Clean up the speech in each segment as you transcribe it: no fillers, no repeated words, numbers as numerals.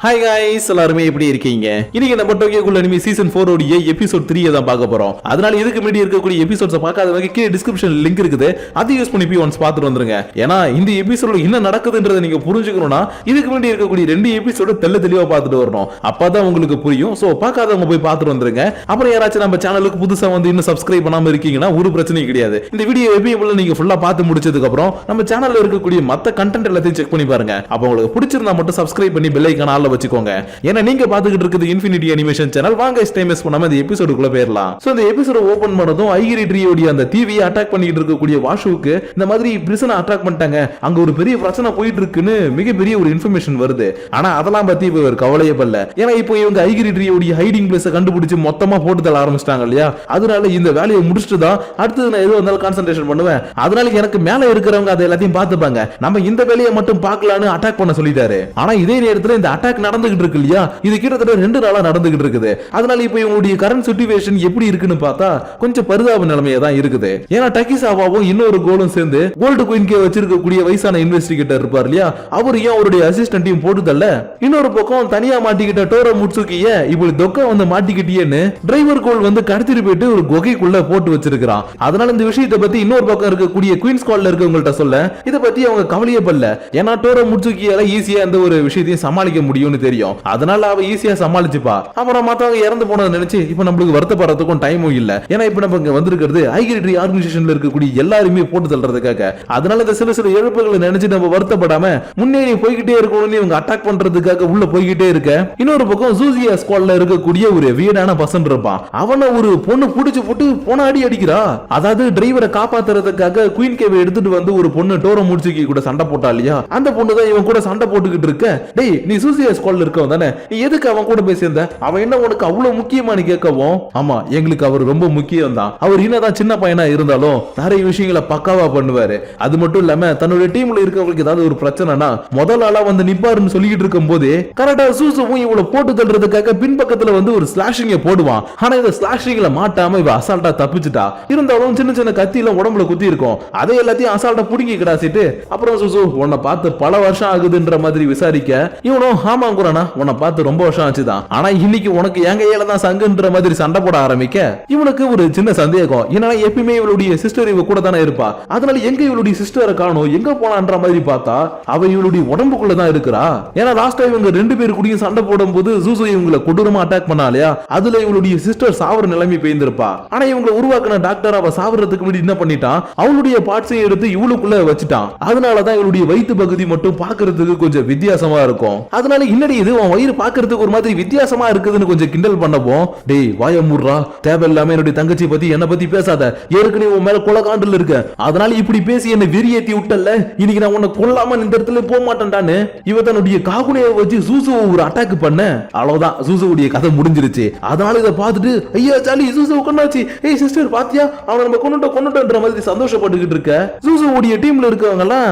Hi guys எல்லாரும் எப்படி இருக்கீங்க? இன்னைக்கு நம்ம டோக்கியோ கூல் அனிமே சீசன் 4 ஓட எபிசோட் 3 தான் பார்க்க போறோம். அதனால இதுக்கு முன்னாடி இருக்கக்கூடிய எபிசோட்ஸ் பார்க்காதவங்க கீழ டிஸ்கிரிப்ஷன் லிங்க் இருக்குது. அதை யூஸ் பண்ணி போய் ஒன்ஸ் பார்த்துட்டு வந்துருங்க. ஏன்னா இந்த எபிசோட்ல என்ன நடக்குதுன்றதை நீங்க புரிஞ்சுக்கணும்னா இதுக்கு முன்னாடி இருக்கக்கூடிய 2 எபிசோட தெளிவா பார்த்துட்டு வரணும். அப்பதான் உங்களுக்கு புரியும். சோ பார்க்காதவங்க போய் பார்த்துட்டு வந்துருங்க. அப்புறம் யாராச்சும் நம்ம சேனலுக்கு புதுசா வந்து இன்னும் சப்ஸ்கிரைப் பண்ணாம இருக்கீங்கன்னா ஒரு பிரச்சனையும் கிடையாது. இந்த வீடியோ எப்பயும் நீங்க ஃபுல்லா பார்த்து முடிச்சதுக்கு அப்புறம் நம்ம சேனல்ல இருக்கக்கூடிய மத்த கண்டென்ட் எல்லாத்தையும் செக் பண்ணி பாருங்க. அப்ப உங்களுக்கு பிடிச்சிருந்தா மட்டும் சப்ஸ்கிரைப் பண்ணி பெல் ஐகான் ஆல்ல வச்சுக்கோங்க. ஏன்னா நீங்க பாத்துக்கிட்டு இருக்குது இன்ஃபினிட்டி அனிமேஷன் சேனல். வாங்க டைம் வேஸ்ட் பண்ணாம இந்த எபிசோடுக்குள்ள போயிரலாம். சோ இந்த எபிசோட ஓபன் பண்ணதும் ஐகிரி ட்ரீயோட அந்த டிவியை அட்டாக் பண்ணிட்டு இருக்கக்கூடிய வாஷுவுக்கு இந்த மாதிரி பிரிசனை அட்டாக் பண்ணிட்டாங்க, அங்க ஒரு பெரிய பிரச்சனை போயிட்டு இருக்குன்னு மிகப்பெரிய ஒரு இன்ஃபர்மேஷன் வருது. ஆனா அதெல்லாம் பத்தி இவர் கவலையே படல. ஏன்னா இப்போ இவங்க ஐகிரி ட்ரீயோட ஹைடிங் பிளேஸை கண்டுபிடிச்சு மொத்தமா போட்டு தள்ள ஆரம்பிச்சிட்டாங்க இல்லையா? அதனால இந்த வேலையை முடிச்சுட்டு தான் அடுத்து நான் எதுவும் வந்தாலும் கான்சென்ட்ரேஷன் பண்ணுவேன். அதனால எனக்கு மேல இருக்கிறவங்க அதை எல்லாத்தையும் பார்த்துப்பாங்க, நம்ம இந்த வேலையை மட்டும் பார்க்கலான்னு அட்டாக் பண்ண சொல்லிட்டாரு. ஆனா இதே நேரத்தில் இந்த அட்டாக் நடந்துகிட்டு இருக்கு இல்லையா, இது கிட்டத்தட்ட 2 நாளா நடந்துகிட்டு இருக்குது. அதனால இப்போ இவங்களுடைய கரண்ட் சிச்சுவேஷன் எப்படி இருக்குன்னு பார்த்தா கொஞ்சம் பரிதாப நிலைமையா தான் இருக்குது. ஏன்னா டக்கிசாவாவும் இன்னொரு கோலும் சேர்ந்து கோல்டு குயின்கே வச்சிருக்கக்கூடிய வயசான இன்வெஸ்டிகேட்டர் இருப்பார் இல்லையா, அவர் ஏன் அவருடைய அசிஸ்டன்ட்டையும் போட்டுதல்ல. இன்னொரு பக்கம் தனியா மாட்டிக்கிட்ட டோரோ முட்சுகிய இப்படி தொக்க வந்து மாட்டிக்கிட்டியேன்னு டிரைவர் கோல் வந்து கடத்திட்டு போயிட்டு ஒரு குகைக்குள்ள போட்டு வச்சிருக்கான். அதனால இந்த விஷயத்தை பத்தி இன்னொரு பக்கம் இருக்கக்கூடிய குயின்ஸ் ஸ்குவாட்ல இருக்கவங்கள்ட்ட சொல்ல இதை பத்தி அவங்க கவலையே படல. ஏன்னா டோரோ முட்சுகியால ஈஸியா இந்த ஒரு விஷயத்தையும் சமாளிக்க முடியும்னு தெரியும். அதனால அவ ஈஸியா சமாளிச்சுப்பா. அப்புறம் மத்தவங்க இறந்து போனதை நினைச்சு இப்ப நம்மளுக்கு வருத்தப்படுறதுக்கும் டைமும் இல்ல. ஏன்னா இப்ப நம்ம இங்க வந்திருக்கிறது ஐகிரி ட்ரீ ஆர்கனைசேஷன்ல இருக்கக்கூடிய எல்லாருமே போட்டு தள்ளுறதுக்காக. அதனால இந்த சில சில இழப்புகளை நினைச்சு நம்ம வருத்தப்படாம முன்னேறி போய்கிட்டே இருக்கணும்னு இவங்க அட்டாக் பண்றதுக்காக உள்ள போய்கிட்டே இருக்க. இன்னொரு பக்கம் ஜூசியா ஸ்குவாட்ல இருக்கக்கூடிய ஒரு வீடான பசன் இருப்பான். அவனை ஒரு பொண்ணு புடிச்சு போட்டு போன அடி அடிக்கிறா. அதாவது டிரைவரை காப்பாத்துறதுக்காக குயின் கேவை எடுத்துட்டு வந்து ஒரு பொண்ணு டோரோ முட்சுகி கூட சண்டை போட்டா இல்லையா, அந்த பொண்ணு தான் இவன் கூட சண்டை போட்டுக்கிட்டு இருக்க. டேய் நீ ஜூசியா ஸ்குவாட்ல இருக்கவன் தானே, நீ எதுக்கு அவன் கூட போய் சேர்ந்த? அவன் என்ன உனக்கு அவ்வளவு முக்கியமானு கேட்கவும், ஆமா எங்களுக்கு அவர் ரொம்ப முக்கியம் தான். அவர் என்னதான் சின்ன பையனா இருந்தாலும் நிறைய விஷயங்களை பக்காவா பண்ணுவாரு. அது மட்டும் இல்லாம தன்னுடைய டீம்ல இருக்கவங்களுக்கு ஏதாவது ஒரு பிரச்சனைனா முதல் ஆளா வந்து நிப்பாருன்னு சொல்லிட்டு இருக்கும் போது கரெக்டா சூசுவும் இவ்வளவு போட்டு தள்ளுறதுக்காக பின்பக்கத்துல வந்து ஒரு ஸ்லாஷிங்க போடுவான். ஆனா இந்த ஸ்லாஷிங்ல மாட்டாம இவ அசால்ட்டா தப்பிச்சுட்டா. இருந்தாலும் சின்ன சின்ன கத்தியில உடம்புல குத்தி இருக்கும். அதை எல்லாத்தையும் அசால்ட்டா புடுங்கி கிடாசிட்டு அப்புறம் சூசு உன்னை பார்த்து பல வருஷம் ஆகுதுன்ற மாதிரி விசாரிக்க இவனும் ஆமா குரானா உன்னை பார்த்து ரொம்ப வருஷம் ஆச்சுதான், ஆனா இன்னைக்கு உனக்கு எங்க கையில தான் சங்குன்ற மாதிரி சண்டை போட ஆரம்பிக்க இவனுக்கு ஒரு சின்ன சந்தேகம். ஏன்னா எப்பயுமே இவளுடைய சிஸ்டர் இவ கூட தானே இருப்பா. அதனால எங்க இவளுடைய சிஸ்டரை காணோம், எங்க போனான்ற மாதிரி பார்த்தா அவ இவளுடைய உடம்புக்குள்ள தான் இருக்கிறா. ஏன்னா லாஸ்ட் டைம் இவங்க 2 பேர் கூடயும் சண்டை போடும் போது ஜூசு இவங்களை கொடூரமா அட்டாக் பண்ணாலையா, அதுல இவளுடைய சிஸ்டர் சாவர நிலைமை பெய்ந்திருப்பா. ஆனா இவங்களை உருவாக்கின டாக்டர் அவ சாவறதுக்கு முன்னாடி என்ன பண்ணிட்டான், அவளுடைய பார்ட்ஸையும் எடுத்து இவளுக்குள்ள வச்சுட்டான். அதனாலதான் இவளுடைய வயிற்று பகுதி மட்டும் பாக்குறதுக்கு கொஞ்சம் வித்தியாசமா இருக்கும். அதனால இன்னடி இது உன் வயிறு பாக்குறதுக்கு ஒரு மாதிரி வித்தியாசமா இருக்குதுன்னு கொஞ்சம் கிண்டல் பண்ணவும், டேய் வாய மூடுறா, தேவையில்லாம என்னுடைய தங்கச்சி பத்தி என்ன பத்தி பேசாத, ஏற்கனவே உன் மேல கொலகாண்டல் இருக்க, அதனால இப்படி பேசி என்ன வெறியேத்தி விட்டல, இன்னைக்கு நான் உன்னை கொல்லாம இந்த இடத்துல போக மாட்டேன்டான்னு இவ தன்னுடைய காகுனையை வச்சு சூசுவை ஒரு அட்டாக் பண்ண. அவ்வளவுதான் சூசுவுடைய கதை முடிஞ்சிருச்சு. அதனால இதை பார்த்துட்டு ஐயா சாலி சூசு கொண்டாச்சு, ஏய் சிஸ்டர் பாத்தியா அவனை நம்ம கொண்டுட்டோன்ற மாதிரி சந்தோஷப்பட்டுக்கிட்டு இருக்க. சூசுவுடைய டீம்ல இருக்கவங்க எல்லாம்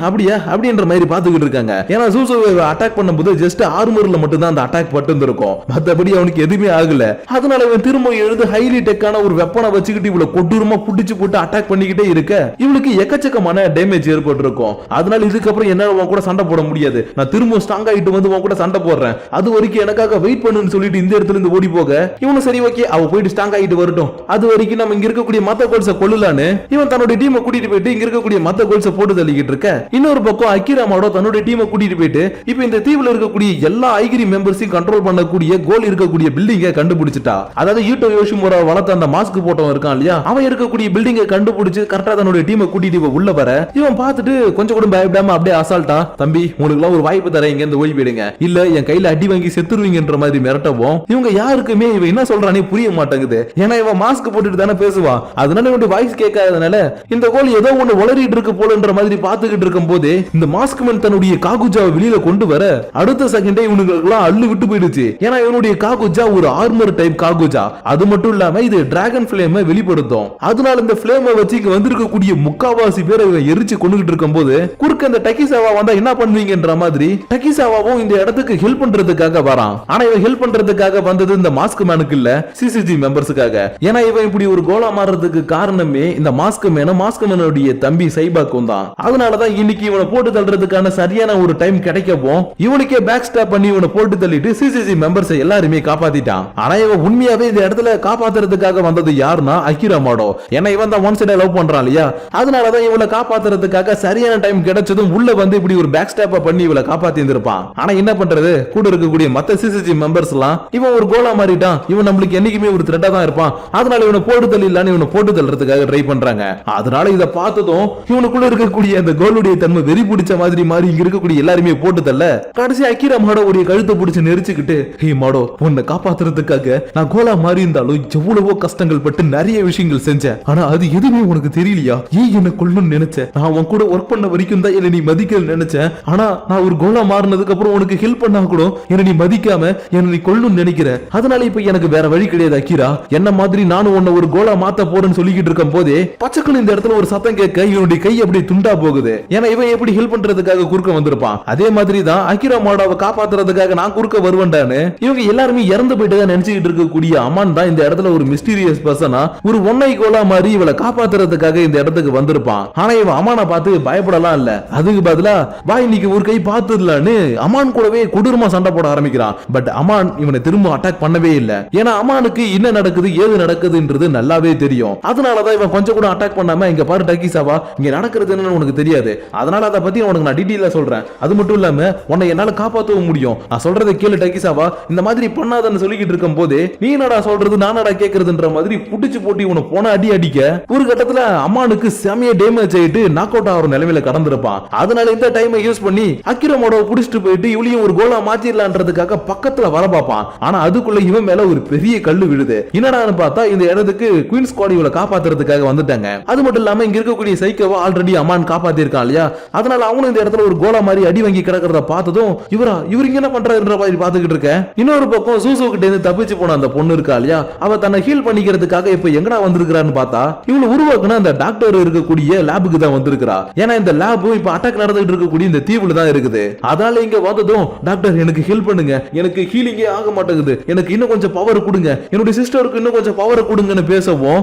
அப்படியா அப்படின்ற மாதிரி பாத்துக்கிட்டு இருக்காங்க. ஏன்னா சூசுவை அட்டாக் பண்ணும்போது ஜஸ்ட் ஆர்மர்ல மட்டும் தான் அந்த அட்டாக் பட்டு இருக்கும், மத்தபடி அவனுக்கு எதுவுமே ஆகல. அதனால இவன் திரும்ப எழுது ஹைலி டெக்கான ஒரு வெப்பனை வச்சுக்கிட்டு இவ்வளவு கொடூரமா புடிச்சு போட்டு அட்டாக் பண்ணிக்கிட்டே இருக்க இவளுக்கு எக்கச்சக்கமான டேமேஜ் ஏற்பட்டிருக்கும். அதனால இதுக்கப்புறம் என்ன கூட சண்டை போட முடியாது, நான் திரும்ப ஸ்ட்ராங் ஆயிட்டு வந்து உன் கூட சண்டை போடுறேன், அது வரைக்கும் எனக்காக வெயிட் பண்ணுன்னு சொல்லிட்டு இந்த இடத்துல இருந்து ஓடி போக இவனு சரி ஓகே அவ போயிட்டு ஸ்ட்ராங் ஆயிட்டு வரட்டும், அது வரைக்கும் நம்ம இங்க இருக்கக்கூடிய மத்த கோல்ஸை கொள்ளலான்னு இவன் தன்னுடைய டீமை கூட்டிட்டு போயிட்டு இங்க இருக்கக்கூடிய மத்த கோல்ஸை போட்டு தள்ளிக்கிட்டு இருக்க. இன்னொரு பக்கம் அக்கிராமாவோட தன்னுடைய டீமை கூட்டிட்டு போயிட்டு இப்ப இந்த தீவுல இருக்கக்கூடிய எல்லா ஐகிரி மெம்பர்ஸையும் கண்ட்ரோல் பண்ணக்கூடிய கோல் இருக்கக்கூடிய பில்டிங்கை கண்டுபிடிச்சிட்டா. அதாவது யூட்டோ யோஷிமுரா வளர்த்த அந்த மாஸ்க் போட்டவன் இருக்கான் இல்லையா, அவன் இருக்கக்கூடிய பில்டிங்கை கண்டுபிடிச்சு கரெக்டா தன்னுடைய டீமை கூட்டிட்டு உள்ள வர இவன் பார்த்துட்டு கொஞ்சம் கூட பயப்படாம அப்படியே அசால்ட்டா, தம்பி உங்களுக்கு ஒரு வாய்ப்பு தரேன், இங்க இருந்து ஓடி போயிடுங்க, இல்ல என் கையில அடி வாங்கி செத்துருவீங்கன்ற மாதிரி மிரட்டவும் இவங்க யாருக்குமே இவன் என்ன சொல்றானே புரிய மாட்டேங்குது. ஏன்னா இவன் மாஸ்க் போட்டுட்டு தானே பேசுவான். அதனால இவனுடைய வாய்ஸ் கேட்காதனால இந்த கோல் ஏதோ ஒண்ணு வளரிட்டு இருக்கு போலன்ற மாதிரி பாத்துக்கிட்டு இருக்கும் போது இந்த மாஸ்க் மேன் தன்னுடைய காகுஜாவை வெளியில கொண்டு வர அடுத்த செகண்டே இவனுக்கு அள்ளு விட்டு போயிடுச்சு. ஏன்னா இவனுடைய காகுஜா ஒரு ஆர்மர் டைப் காகுஜா. அது மட்டும் இல்லாம இது டிராகன் ஃப்ளேமை வெளிப்படுத்தும். அதனால இந்த ஃப்ளேமை வச்சு இங்க வந்திருக்கக்கூடிய முக்காவாசி பேரை எரிச்சு கொண்டுகிட்டு இருக்கும் போது குறுக்க இந்த டக்கிசாவா வந்தா என்ன பண்ணுவீங்கன்ற மாதிரி டக்கிசாவாவும் இந்த இடத்துக்கு ஹெல்ப் பண்றதுக்காக வரான். ஆனா இவன் ஹெல்ப் பண்றதுக்காக வந்தது இந்த மாஸ்க் மேனுக்கு இல்ல, சிசிஜி மெம்பர்ஸுக்காக. ஏன்னா இவன் இப்படி ஒரு கோலா மாறுறதுக்கு காரணமே இந்த மாஸ்க் மேனுடைய தம்பி சைபாக்கும் தான். அதனாலதான் இன்னைக்கு இவனை போட்டு தள்ளுறதுக்கான சரியான ஒரு டைம் கிடைக்கவும் இவனுக்கே பேக் ஸ்டாப் பண்ணி இவனை போட்டு தள்ளிட்டு சிசிசி மெம்பர்ஸ் எல்லாருமே காப்பாத்திட்டான். ஆனா இவன் உண்மையாவே இந்த இடத்துல காப்பாத்துறதுக்காக வந்தது யாருன்னா அகிரா மாடோ. ஏன்னா இவன் தான் ஒன் சைடா லவ் பண்றான் இல்லையா, அதனாலதான் இவளை காப்பாத்துறதுக்காக சரியான டைம் கிடைச்சதும் உள்ள வந்து இப்படி ஒரு பேக் ஸ்டாப் பண்ணி இவளை காப்பாத்தி இருந்திருப்பான். ஆனா என்ன பண்றது, கூட இருக்கக்கூடிய மத்த சிசிசி மெம்பர்ஸ் எல்லாம் இவன் ஒரு கோலா மாறிட்டான், இவன் நம்மளுக்கு என்னைக்குமே ஒரு த்ரெட்டா தான் இருப்பான், அதனால இவனை போட்டு தள்ளிடலான்னு இவனை போட்டு தள்ளுறதுக்காக ட்ரை பண்றாங்க. அதனால இதை பார்த்ததும் இவனுக்குள்ள இருக்கக்கூடிய அந்த கோலுடைய தன்மை வெறி பிடிச்ச மாதிரி மாறி இங்க இருக்கக்கூடிய எல்லாருமே போட்டு தள்ள கடைசி அகிரா மாடோ ஒரு கழுத்தை பிடிச்சு நெரிச்சுக்கிட்டு, ஹே மாடோ, உன்னை காப்பாத்துறதுக்காக நான் கோலா மாறி இருந்தாலும் எவ்வளவோ கஷ்டங்கள் பட்டு நிறைய விஷயங்கள் செஞ்சேன், ஆனா அது எதுவுமே உனக்கு தெரியலையா, ஏன் என்ன கொல்லணும்னு நினைச்சேன், நான் உன் கூட ஒர்க் பண்ண வரைக்கும் தான் என்ன நீ மதிக்க நினைச்சேன், ஆனா நான் ஒரு கோலா மாறினதுக்கு அப்புறம் உனக்கு ஹெல்ப் பண்ணா கூட என்ன நீ மதிக்காம என்ன நீ கொல்லணும்னு நினைக்கிற, அதனால இப்ப எனக்கு வேற வழி கிடையாது அகிரா, என்ன மாதிரி நானும் உன்னை ஒரு கோலா மாத்த போறேன்னு சொல்லிக்கிட்டு இருக்கும் போதே பச்சைக்குள்ள இந்த இடத்துல ஒரு சத்தம் கேட்க இவனுடைய கை அப்படி துண்டா போகுது. ஏன்னா இவன் எப்படி ஹெல்ப் பண்றதுக்காக குறுக்க வந்திருப்பான், அதே மாதிரி தான் அகிரா மாடாவை காப்பாத்துறதுக்காக நான் குறுக்க வருவேன்டான்னு இவங்க எல்லாருமே இறந்து போயிட்டு நினைச்சுக்கிட்டு இருக்கக்கூடிய அமான் தான் இந்த இடத்துல ஒரு மிஸ்டீரியஸ் பர்சனா ஒரு ஒன்னை கோலா மாதிரி இவளை காப்பாத்துறதுக்காக இந்த இடத்துக்கு வந்திருப்பான். ஆனா இவன் அமானை பார்த்து பயப்படலாம் இல்ல, அதுக்கு பதிலா வா இன்னைக்கு ஒரு கை பார்த்ததுலான்னு அமான் கூடவே கொடூரமா சண்டை போட ஆரம்பிக்கிறான். பட் அமான் இவனை திரும்ப அட்டாக் பண்ணவே இல்ல, ஏன்னா அமானுக்கு என்ன நடக்குது ஏது நடக்குதுன்றது நல்லாவே தெரியும். அதனாலதான் இவன் கொஞ்சம் கூட அட்டாக் பண்ணாம இங்க பாரு டக்கிசாவா, இங்க நடக்கிறது என்னன்னு உனக்கு தெரியாது, அதனால அதை பத்தி உனக்கு நான் டீடைலா சொல்றேன், அது மட்டும் இல்லாம உன்னை என்னால காப்பாற்றவும் முடியும், நான் சொல்றதை கேளு டக்கிசாவா, இந்த மாதிரி பண்ணாதன்னு சொல்லிக்கிட்டு இருக்கும் போது நீ என்னடா சொல்றது நானடா கேக்குறதுன்ற மாதிரி புடிச்சு போட்டு இவனை போன அடி அடிக்க ஒரு கட்டத்துல அம்மானுக்கு செமைய டேமேஜ் ஆயிட்டு நாக் அவுட் ஆகிற நிலைமையில கடந்திருப்பான். அதனால இந்த டைமை யூஸ் பண்ணி அகிரா மாடோவை புடிச்சிட்டு போயிட்டு இவளையும் ஒரு கோலா மாத்திரலான்றதுக்காக பக்கத்துல வர பார்ப்பான். ஆனா அதுக்குள்ள இவன் மேல ஒரு பெரிய கல்லு விழுது. என்னடான்னு பார்த்தா இந்த இடத்துக்கு குயின் ஸ்குவாட் இவளை காப்பாத்துறதுக்காக வந்துட்டாங்க. அது மட்டும் இல்லாம இங்க இருக்கக்கூடிய சைக்கோவை ஆல்ரெடி அமான் காப்பாத்தி இருக்கான் இல்லையா, அதனால அவனும் இந்த இடத்துல ஒரு கோலா மாதிரி அடி வாங்கி கிடக்கிறத பார்த்ததும் இவர் இங்க என்ன பண்றாருன்ற மாதிரி பாத்துக்கிட்டு இருக்க. இன்னொரு பக்கம் சூசு கிட்ட இருந்து தப்பிச்சு போன அந்த பொண்ணு இருக்கா இல்லையா, அவ தன்னை ஹீல் பண்ணிக்கிறதுக்காக இப்ப எங்கடா வந்திருக்கான்னு பார்த்தா இவளை உருவாக்குன அந்த டாக்டர் இருக்கக்கூடிய லேபுக்கு தான் வந்திருக்கா. ஏன்னா இந்த லேப் இப்ப அட்டாக் நடந்துட்டு இருக்கக்கூடிய இந்த தீவுல தான் இருக்குது. அதனால இங்க வந்ததும் டாக்டர் எனக்கு ஹெல்ப் பண்ணுங்க, எனக்கு ஹீலிங்கே ஆக மாட்டேங்குது, எனக்கு இன்னும் கொஞ்சம் பவர் கொடுங்க, என்னுடைய சிஸ்டருக்கு இன்னும் கொஞ்சம் பவர் கொடுங்கன்னு பேசவும்,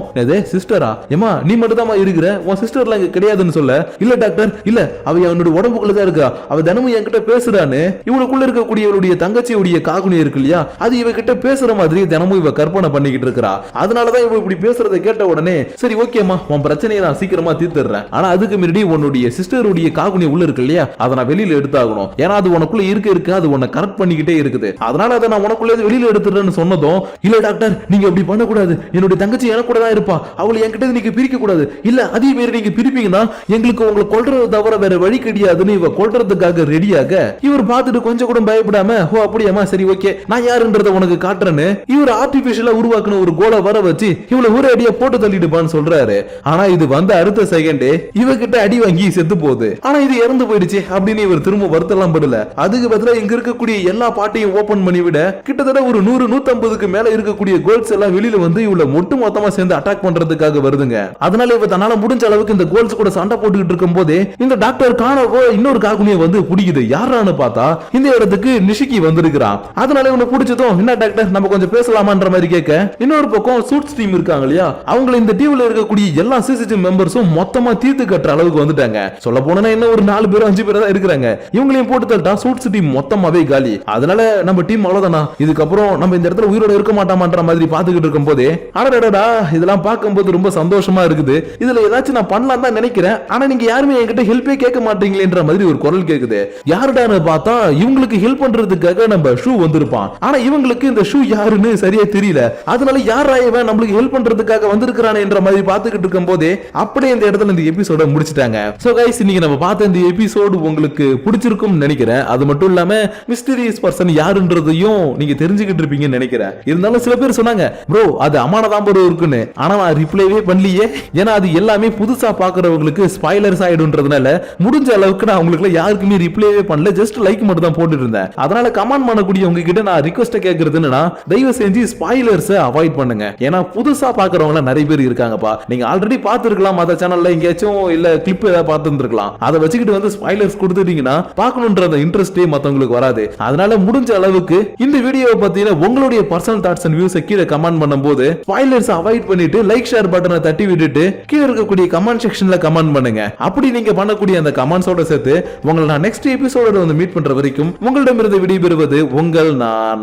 சிஸ்டரா ஏமா நீ மட்டும் தான் இருக்கிற, உன் சிஸ்டர்லாம் இங்க கிடையாதுன்னு சொல்ல, இல்ல டாக்டர் இல்ல அவ என்னோட உடம்புக்குள்ள தான் இருக்கா, அவ தினமும் என்கிட்ட பேசுறான்னு இவளுக்குள்ள இருக்கக்கூடிய இவளுடைய தங்கச்சியுடைய காகுனி இருக்கு இல்லையா, அது இவ கிட்ட பேசுற மாதிரி தினமும் இவ கற்பனை பண்ணிக்கிட்டு இருக்கா. அதனாலதான் இவ இப்படி பேசுறதை கேட்ட உடனே சரி ஓகேமா உன் பிரச்சனையை நான் சீக்கிரமா தீர்த்துறேன், ஆனா அதுக்கு முன்னாடி உன்னுடைய சிஸ்டருடைய காகுனி உள்ள இருக்கு இல்லையா, அதை நான் வெளியில எடுத்தாகணும், ஏன்னா அது உனக்குள்ள இருக்கு அது உன்னை கரெக்ட் பண்ணிக்கிட்டே இருக்குது, அதனால அதை நான் உனக்குள்ள வெளியில எடுத்துறேன்னு சொன்னதும், இல்ல டாக்டர் நீங்க அப்படி பண்ணக்கூடாது, என்னுடைய தங்கச்சி எனக்கு கூட தான் இருப்பா, அவளை என்கிட்ட நீங்க பிரிக்க கூடாது, இல்ல அதே மாதிரி நீங்க பிரிப்பீங்கன்னா எங்களுக்கு உங்களை கொல்றது தவிர வேற வழி கிடையாதுன்னு இவ கொல்றதுக்காக ரெடியாக இவர் பார்த்துட்டு கொஞ்சம் கூட பயப்படாம ஓ அப்படியாமா சரி ஓகே நான் யாருன்றத உனக்கு காட்டுறேன்னு இவர் ஆர்டிபிஷியலா உருவாக்குன ஒரு கோலை வர வச்சு இவளை ஒரு அடியா போட்டு தள்ளிடுப்பான்னு சொல்றாரு. ஆனா இது வந்த அடுத்த செகண்டே இவகிட்ட அடி வாங்கி செத்து போகுது. ஆனா இது இறந்து போயிடுச்சு அப்படின்னு இவர் திரும்ப வருத்தலாம் படல. அதுக்கு பதிலா இங்க இருக்கக்கூடிய எல்லா பாட்டையும் ஓபன் பண்ணி விட கிட்டத்தட்ட ஒரு 100-150க்கு மேல இருக்கக்கூடிய கோல்ஸ் எல்லாம் வெளியில வந்து இவளை மொட்டு மொத்தமா சேர்ந்து அட்டாக் பண்றதுக்காக வருதுங்க. அதனால இவ தன்னால முடிஞ்ச அளவுக்கு இந்த கோல்ஸ் கூட சண்டை போட்டுக்கிட்டு இருக்கும் போதே இந்த டாக்டர் கானோவோ இன்னொரு காகுனியை வந்து பிடிக்குது. யாரான்னு பார்த்தா இந்த இடத்துக்கு நிஷிகி வந்திருக்கிறான். அதனால இவனை பிடிச்சதும் என்ன டாக்டர் நம்ம கொஞ்சம் பேசலாமான்ற மாதிரி கேட்க, இன்னொரு பக்கம் சூட்ஸ் டீம் இருக்காங்க இல்லையா, அவங்க இந்த டீம்ல இருக்கக்கூடிய எல்லா சிசிடிவி மெம்பர்ஸும் மொத்தமா தீர்த்து கட்டுற அளவுக்கு வந்துட்டாங்க. சொல்ல போனா இன்னும் ஒரு 4 பேர் 5 பேர் தான் இருக்கிறாங்க. இவங்களையும் போட்டு தட்டா சூட்ஸ் டீம் மொத்தமாவே காலி. அதனால நம்ம டீம் அவ்வளவுதானா, இதுக்கப்புறம் நம்ம இந்த இடத்துல உயிரோட இருக்க மாட்டாமான்ற மாதிரி பாத்துக்கிட்டு இருக்கும் போதே அடடா இதெல்லாம் பார்க்கும்போது ரொம்ப சந்தோஷமா இருக்குது, இதுல ஏதாச்சும் நான் பண்ணலாம் தான் நினைக்கிறேன், ஆனா நீங்க யாருமே என்கிட்ட ஹெல்ப்பே கேட்க மாட்டீங்களேன்ற மாதிரி ஒரு குரல் கேக்குது. யாருடான்னு பார்த்தா இவங்களுக்கு ஹெல்ப் பண்றதுக்காக நம்ம ஷூ வந்திருப்பான். ஆனா இவங்களுக்கு இந்த ஷூ யாருன்னு சரியா தெரியல. அதனால யாரா இவன் நம்மளுக்கு ஹெல்ப் பண்றதுக்காக வந்திருக்கானே என்ற மாதிரி பாத்துக்கிட்டு இருக்கும் போதே அப்படியே இந்த இடத்துல இந்த எபிசோட முடிச்சிட்டாங்க. சோ கைஸ் இன்னைக்கு நம்ம பார்த்த இந்த எபிசோடு உங்களுக்கு பிடிச்சிருக்கும் நினைக்கிறேன். அது மட்டும் இல்லாம மிஸ்டீரியஸ் பர்சன் யாருன்றதையும் நீங்க தெரிஞ்சுக்கிட்டு இருப்பீங்கன்னு நினைக்கிறேன். இருந்தாலும் சில பேர் சொன்னாங்க ப்ரோ அது அமானதான் ப்ரோ இருக்குன்னு, ஆனா நான் ரிப்ளைவே பண்ணலையே, ஏன்னா அது எல்லாமே புதுசா பாக்குறவங்களுக்கு ஸ்பாயிலர்ஸ் ஆயிடும்ன்றதுனால முடிஞ்ச அளவுக்கு நான் உங்களுக்கு யாருக்குமே ரிப்ளைவே பண்ணல, ஜஸ்ட் லைக் மட்டும் தான் போட்டுட்டு இருந்தேன். அதனால கமெண்ட் பண்ணக்கூடிய உங்ககிட்ட நான் ரிக்வெஸ்ட் கேட்கறது என்னன்னா தயவு செஞ்சு ஸ்பாயிலர்ஸ் அவாய்ட் பண்ணுங்க. ஏன்னா புதுசா பாக்குறவங்க நிறைய பேர் இருக்காங்கப்பா. நீங்க ஆல்ரெடி பார்த்திருக்கலாம் மத்த சேனல்ல எங்கேயாச்சும் இல்ல கிளிப் ஏதாவது பார்த்துருக்கலாம், அதை வச்சுக்கிட்டு வந்து ஸ்பாயிலர்ஸ் கொடுத்துட்டீங்கன்னா பார்க்கணுன்ற அந்த இன்ட்ரெஸ்டே மத்தவங்களுக்கு வராது. அதனால முடிஞ்ச அளவுக்கு இந்த வீடியோவை பத்தின உங்களுடைய பர்சனல் தாட்ஸ் அண்ட் வியூஸ் கீழே கமெண்ட் பண்ணும்போது ஸ்பாயிலர்ஸ் அவாய்ட் பண்ணிட்டு லைக் ஷேர் பட்டனை தட்டி விட்டுட்டு கீழே இருக்கக்கூடிய கமெண்ட் செக்ஷன்ல கமெண்ட் பண்ணுங்க. அப்படி நீங்க பண்ணக்கூடிய அந்த கமெண்ட்ஸோட சேர்த்து உங்களை நான் நெக்ஸ்ட் எபிசோட வந்து மீட் பண்ற வரைக்கும் வரைக்கும் உங்களிடமிருந்து விடைபெறுவது உங்கள் நான்.